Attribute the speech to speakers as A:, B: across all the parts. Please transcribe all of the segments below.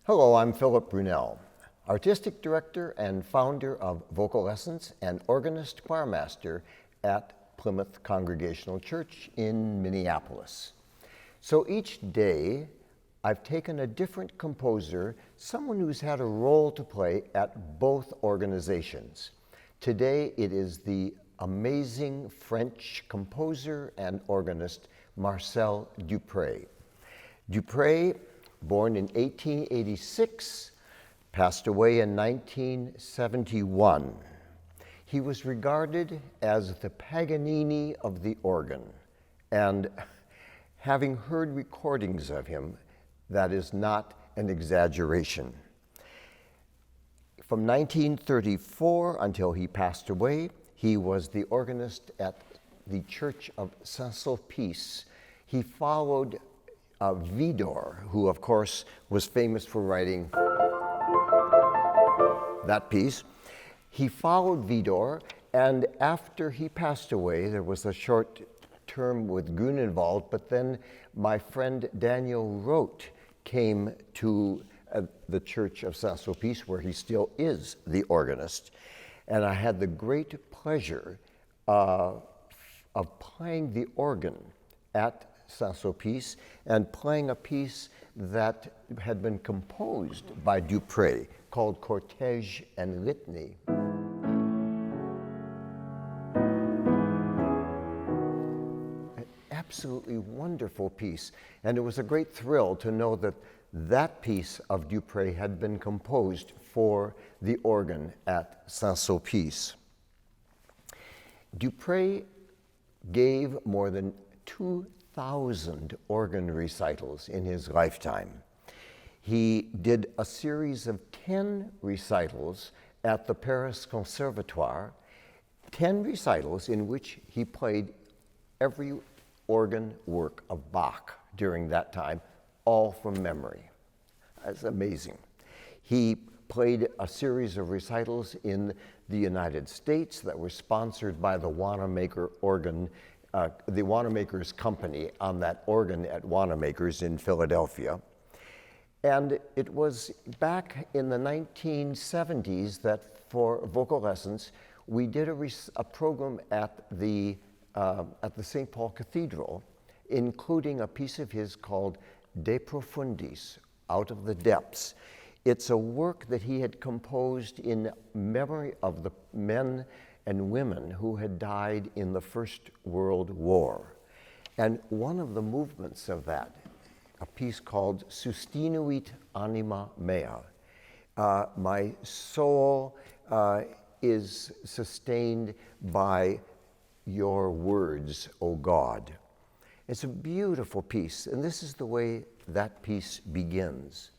A: Hello, I'm Philip Brunelle, Artistic Director and founder of Vocal Lessons and organist choirmaster at Plymouth Congregational Church in Minneapolis. So each day, I've taken a different composer, someone who's had a role to play at both organizations. Today, it is the amazing French composer and organist, Marcel Dupré. Dupré, born in 1886, passed away in 1971. He was regarded as the Paganini of the organ, and having heard recordings of him, that is not an exaggeration. From 1934 until he passed away, he was the organist at the Church of Saint-Sulpice. He followed Widor, who of course was famous for writing that piece. He followed Widor, and after he passed away, there was a short term with Grunewald, but then my friend Daniel Roth came to the Church of Saint-Sulpice, where he still is the organist, and I had the great pleasure of playing the organ at Saint-Sulpice and playing a piece that had been composed by Dupré called Cortège and Litany. An absolutely wonderful piece, and it was a great thrill to know that that piece of Dupré had been composed for the organ at Saint-Sulpice. Dupré gave more than 2,000 organ recitals in his lifetime. He did a series of 10 recitals at the Paris Conservatoire, 10 recitals in which he played every organ work of Bach during that time, all from memory. That's amazing. He played a series of recitals in the United States that were sponsored by the Wanamaker organ, the Wanamaker's company on that organ at Wanamaker's in Philadelphia. And it was back in the 1970s that for Vocal Lessons, we did a program at the St. Paul Cathedral, including a piece of his called De Profundis, Out of the Depths. It's a work that he had composed in memory of the men and women who had died in the First World War. And one of the movements of that, a piece called Sustinuit Anima Mea, my soul is sustained by your words, O God. It's a beautiful piece, and this is the way that piece begins.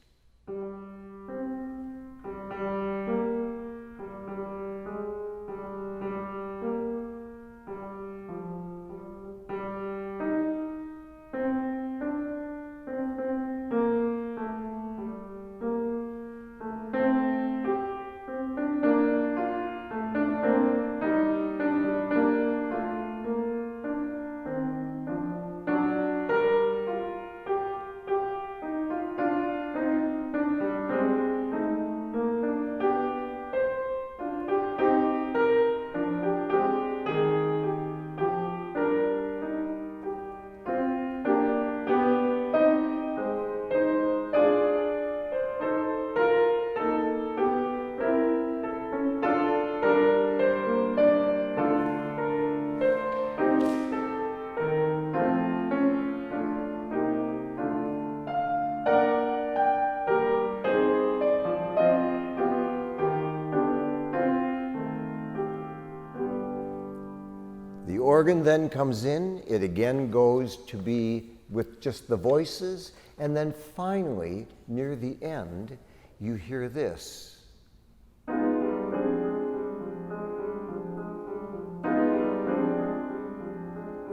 A: The organ then comes in, it again goes to be with just the voices, and then finally, near the end, you hear this.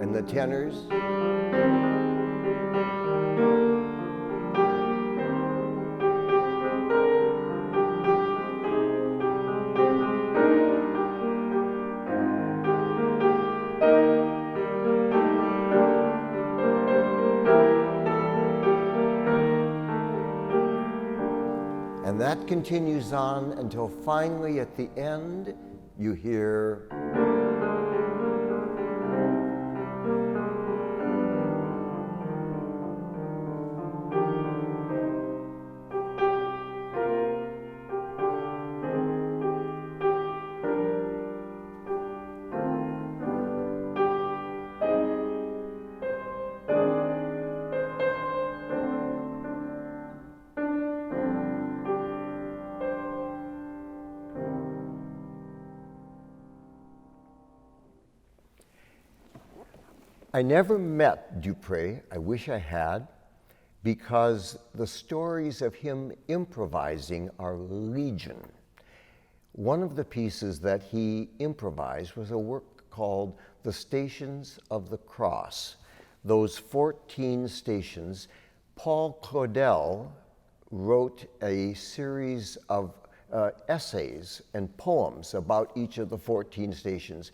A: And the tenors. that continues on until finally at the end you hear I never met Dupré, I wish I had, because the stories of him improvising are legion. One of the pieces that he improvised was a work called The Stations of the Cross. Those 14 stations, Paul Claudel wrote a series of essays and poems about each of the 14 stations.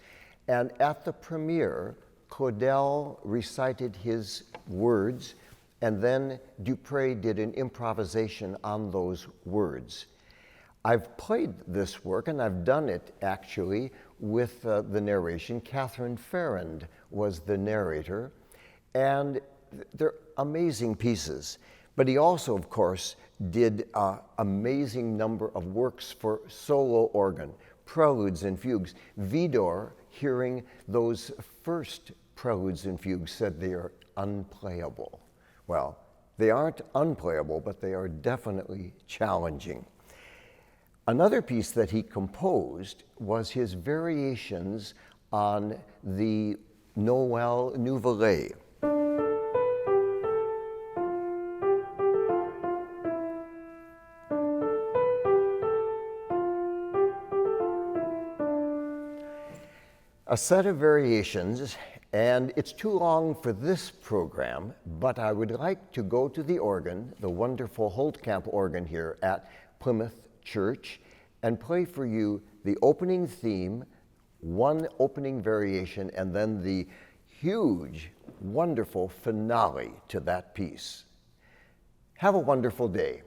A: And at the premiere, Claudel recited his words, and then Dupré did an improvisation on those words. I've played this work, and I've done it actually with the narration. Catherine Farrand was the narrator, and they're amazing pieces. But he also, of course, did an amazing number of works for solo organ, preludes and fugues. Vidor, hearing those first preludes and fugues, said they are unplayable. Well, they aren't unplayable, but they are definitely challenging. Another piece that he composed was his variations on the Noël Nouvelet. A set of variations, and it's too long for this program, but I would like to go to the organ, the wonderful Holtkamp organ here at Plymouth Church, and play for you the opening theme, one opening variation, and then the huge, wonderful finale to that piece. Have a wonderful day.